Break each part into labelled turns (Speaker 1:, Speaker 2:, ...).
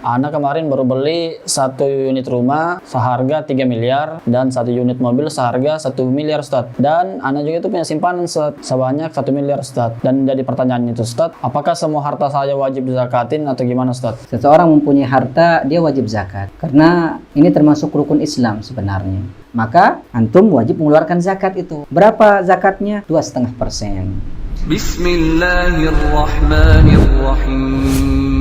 Speaker 1: Ana kemarin baru beli 1 unit rumah seharga 3 miliar dan 1 unit mobil seharga 1 miliar Ustaz. Dan Ana juga itu punya simpanan Ustaz sebanyak 1 miliar Ustaz. Dan jadi pertanyaannya itu Ustaz, apakah semua harta saya wajib zakatin atau gimana Ustaz?
Speaker 2: Seseorang mempunyai harta, dia wajib zakat. Karena ini termasuk rukun Islam sebenarnya. Maka antum wajib mengeluarkan zakat itu. Berapa zakatnya? 2,5%.
Speaker 3: Bismillahirrahmanirrahim.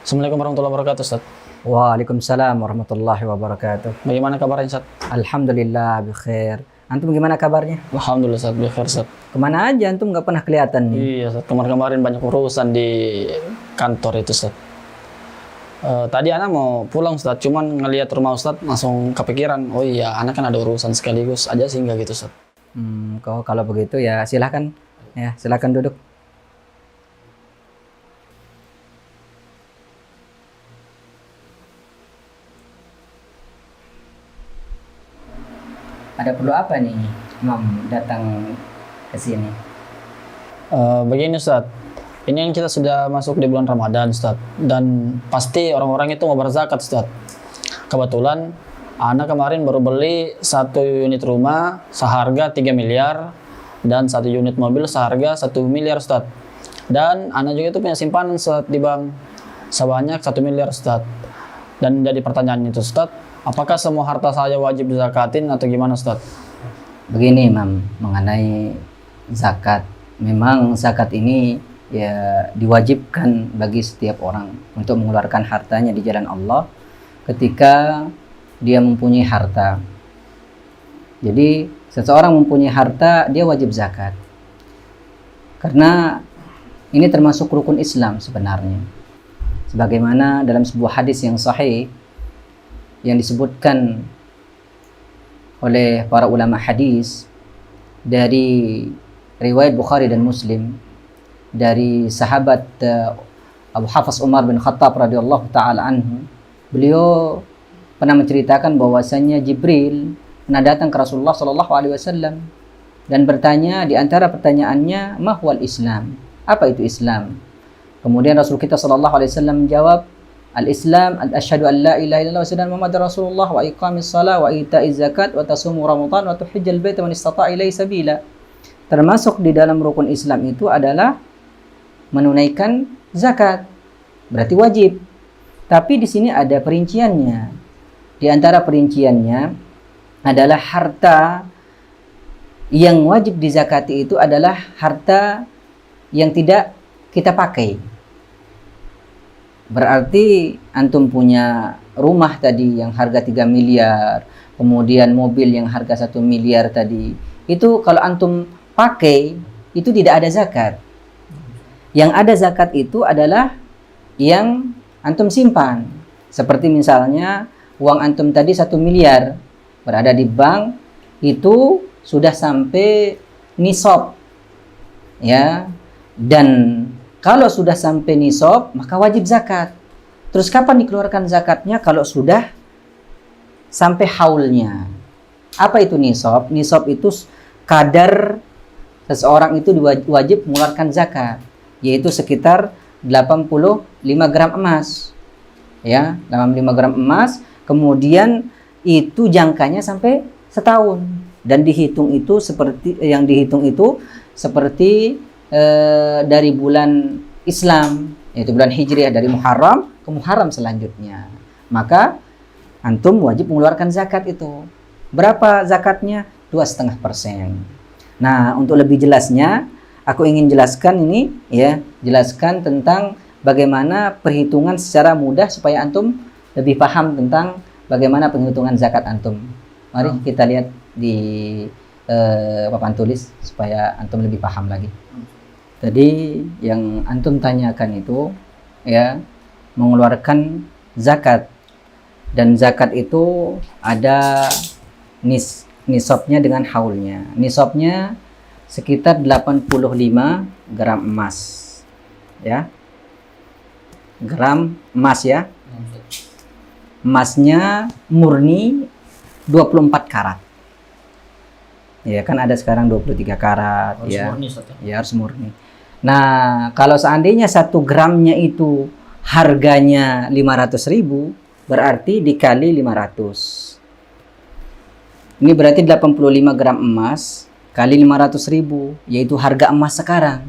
Speaker 1: Assalamualaikum warahmatullahi wabarakatuh Ustaz.
Speaker 2: Waalaikumsalam warahmatullahi wabarakatuh.
Speaker 1: Bagaimana kabarnya Ustaz?
Speaker 2: Alhamdulillah bikhair. Antum gimana kabarnya?
Speaker 1: Alhamdulillah Ustaz, bikhair Ustaz.
Speaker 2: Kemana aja antum nggak pernah kelihatan nih?
Speaker 1: Iya Ustaz, kemarin banyak urusan di kantor itu Ustaz. Tadi Ana mau pulang Ustaz, cuman ngelihat rumah Ustaz langsung kepikiran, oh iya Ana kan ada urusan sekaligus aja sehingga gitu Ustaz.
Speaker 2: Kalau begitu ya silahkan duduk. Ada perlu apa nih Imam datang ke sini?
Speaker 1: Begini Ustaz, ini yang kita sudah masuk di bulan Ramadan Ustaz, dan pasti orang-orang itu mau berzakat Ustaz. Kebetulan Ana kemarin baru beli 1 unit rumah seharga 3 miliar dan 1 unit mobil seharga 1 miliar Ustaz. Dan Ana juga itu punya simpanan Ustaz di bank sebanyak 1 miliar Ustaz. Dan jadi pertanyaannya itu Ustaz, apakah semua harta saya wajib zakatin atau gimana Ustaz?
Speaker 2: Begini Imam, mengenai zakat. Memang zakat ini ya diwajibkan bagi setiap orang untuk mengeluarkan hartanya di jalan Allah ketika dia mempunyai harta. Jadi seseorang mempunyai harta, dia wajib zakat. Karena ini termasuk rukun Islam sebenarnya. Sebagaimana dalam sebuah hadis yang sahih yang disebutkan oleh para ulama hadis dari riwayat Bukhari dan Muslim dari sahabat Abu Hafs Umar bin Khattab radhiyallahu taala anhu. Beliau pernah menceritakan bahwasanya Jibril pernah datang ke Rasulullah sallallahu alaihi wasallam dan bertanya, di antara pertanyaannya, mahwal Islam? Apa itu Islam? Kemudian Rasul kita sallallahu alaihi wasallam menjawab, al-Islam asyhadu an la ilaha illallah wa asyhadu anna Muhammadar Rasulullah wa iqamis shalah wa ita'iz zakat wa tasumu ramadan wa tuhajjal baita man istata'a ilaihi sabila. Termasuk di dalam rukun Islam itu adalah menunaikan zakat. Berarti wajib. Tapi di sini ada perinciannya. Di antara perinciannya adalah harta yang wajib dizakati itu adalah harta yang tidak kita pakai. Berarti antum punya rumah tadi yang harga 3 miliar, kemudian mobil yang harga 1 miliar tadi. Itu kalau antum pakai, itu tidak ada zakat. Yang ada zakat itu adalah yang antum simpan. Seperti misalnya uang antum tadi 1 miliar berada di bank, itu sudah sampai nisab. Ya. Dan kalau sudah sampai nisab, maka wajib zakat. Terus kapan dikeluarkan zakatnya? Kalau sudah sampai haulnya. Apa itu nisab? Nisab itu kadar seseorang itu wajib mengeluarkan zakat, yaitu sekitar 85 gram emas. Ya, 85 gram emas, kemudian itu jangkanya sampai setahun. Dan dihitung itu seperti dari bulan Islam, yaitu bulan Hijriah, dari Muharram ke Muharram selanjutnya. Maka antum wajib mengeluarkan zakat itu. Berapa zakatnya? 2,5%. Nah, untuk lebih jelasnya, aku ingin jelaskan ini, ya, jelaskan tentang bagaimana perhitungan secara mudah supaya antum lebih paham tentang bagaimana penghitungan zakat antum. Mari kita lihat di papan tulis supaya antum lebih paham lagi. Tadi yang antum tanyakan itu, ya, mengeluarkan zakat. Dan zakat itu ada nisabnya dengan haulnya. Nisabnya sekitar 85 gram emas. Ya. Gram emas ya. Emasnya murni 24 karat. Ya kan ada sekarang 23 karat.
Speaker 1: Harus
Speaker 2: ya.
Speaker 1: murni, Ustaz, ya?
Speaker 2: Ya harus murni. Nah, kalau seandainya 1 gramnya itu harganya 500.000, berarti dikali 500. Ini berarti 85 gram emas kali 500.000, yaitu harga emas sekarang.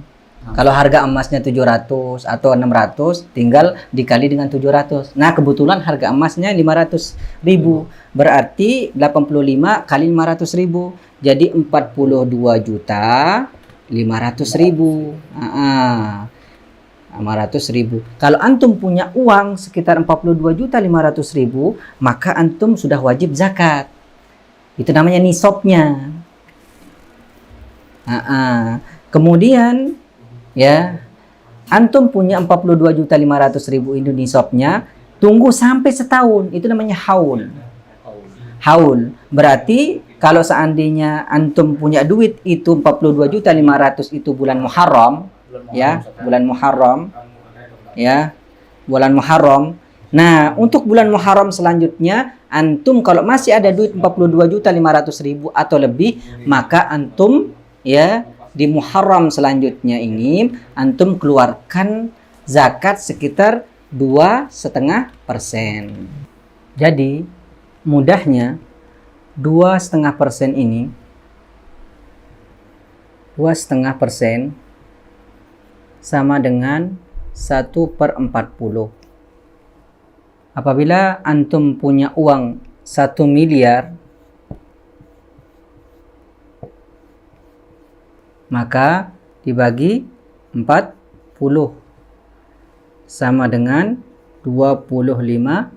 Speaker 2: Kalau harga emasnya 700 atau 600, tinggal dikali dengan 700. Nah, kebetulan harga emasnya 500.000. Berarti 85 kali 500.000. Jadi 42.500.000. 500.000. Kalau antum punya uang sekitar 42.500.000, maka antum sudah wajib zakat. Itu namanya nisabnya. Kemudian ya, antum punya 42.500.000 itu nisabnya, tunggu sampai setahun, itu namanya haul. Haul berarti kalau seandainya antum punya duit itu 42.500.000 itu bulan Muharram, ya, bulan Muharram, ya, bulan Muharram. Nah, untuk bulan Muharram selanjutnya, antum kalau masih ada duit 42.500.000 atau lebih, maka antum ya di Muharram selanjutnya ini antum keluarkan zakat sekitar 2,5%. Jadi mudahnya 2,5% ini 2,5% sama dengan 1/40. Apabila antum punya uang 1 miliar, maka dibagi 40 sama dengan 25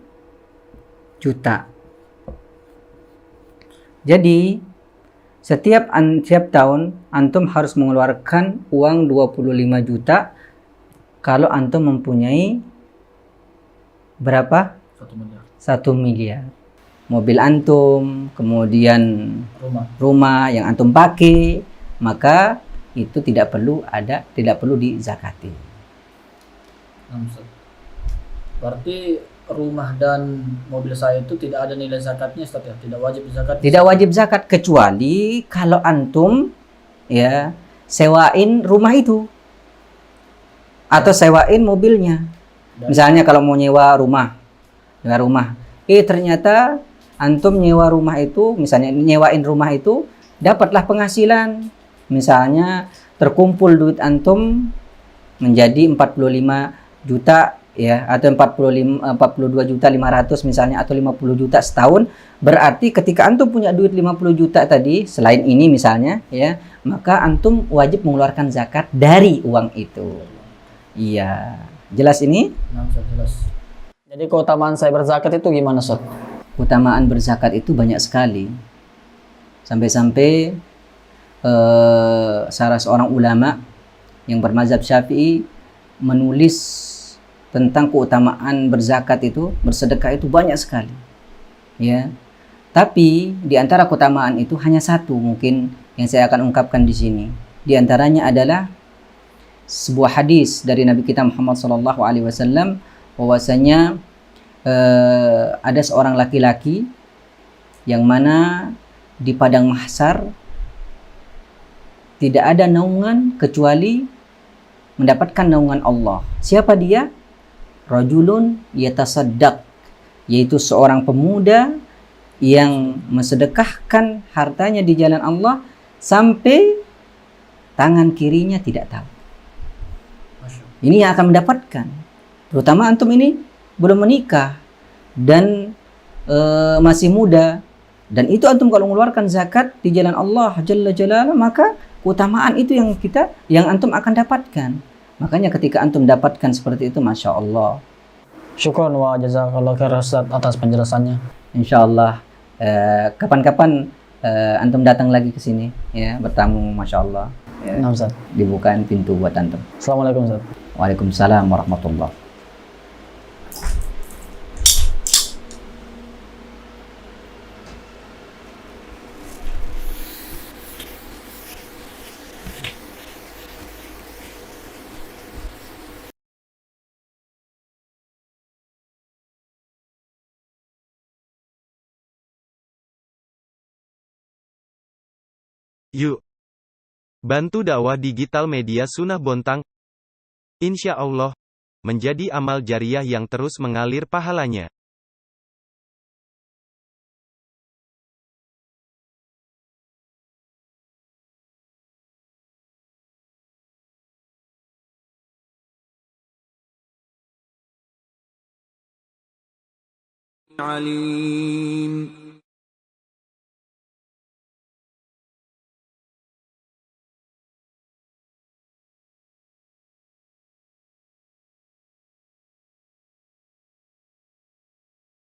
Speaker 2: juta. Jadi setiap tahun antum harus mengeluarkan uang 25 juta kalau antum mempunyai berapa? 1 miliar. Mobil antum, kemudian rumah yang antum pakai, maka itu tidak perlu dizakati.
Speaker 1: Berarti rumah dan mobil saya itu tidak ada nilai zakatnya, Ustaz, ya? Tidak wajib zakat.
Speaker 2: Tidak wajib zakat kecuali kalau antum ya sewain rumah itu atau sewain mobilnya. Misalnya kalau mau nyewa rumah, ternyata antum nyewa rumah itu, misalnya nyewain rumah itu, dapatlah penghasilan. Misalnya terkumpul duit antum menjadi 45 juta ya, atau 42.500.000 misalnya, atau 50 juta setahun. Berarti ketika antum punya duit 50 juta tadi, selain ini misalnya ya, maka antum wajib mengeluarkan zakat dari uang itu. Iya, jelas ini?
Speaker 1: Jelas. Jadi keutamaan saya berzakat itu gimana, Ustaz?
Speaker 2: Keutamaan berzakat itu banyak sekali. Sampai-sampai salah seorang ulama yang bermazhab Syafi'i menulis tentang keutamaan berzakat itu, bersedekah itu banyak sekali. Ya. Tapi di antara keutamaan itu hanya satu mungkin yang saya akan ungkapkan di sini. Di antaranya adalah sebuah hadis dari Nabi kita Muhammad SAW, bahwasanya ada seorang laki-laki yang mana di padang mahsyar tidak ada naungan kecuali mendapatkan naungan Allah. Siapa dia? Rajulun yatasaddaq, yaitu seorang pemuda yang mensedekahkan hartanya di jalan Allah sampai tangan kirinya tidak tahu. Ini yang akan mendapatkan. Terutama antum ini belum menikah dan masih muda, dan itu antum kalau mengeluarkan zakat di jalan Allah Jalla Jalaluhu, maka keutamaan itu yang antum akan dapatkan. Makanya ketika antum dapatkan seperti itu, Masya Allah.
Speaker 1: Syukran wa jazakallahu khairan, Ustaz, atas penjelasannya.
Speaker 2: Insya Allah kapan-kapan antum datang lagi ke sini ya, bertamu, Masya Allah ya.
Speaker 1: Nah, Ustaz,
Speaker 2: Dibukain pintu buat antum.
Speaker 1: Assalamualaikum, Ustaz.
Speaker 2: Waalaikumsalam warahmatullahi
Speaker 3: Yuk, bantu dakwah digital media Sunnah Bontang. Insya Allah, menjadi amal jariah yang terus mengalir pahalanya.
Speaker 4: عليم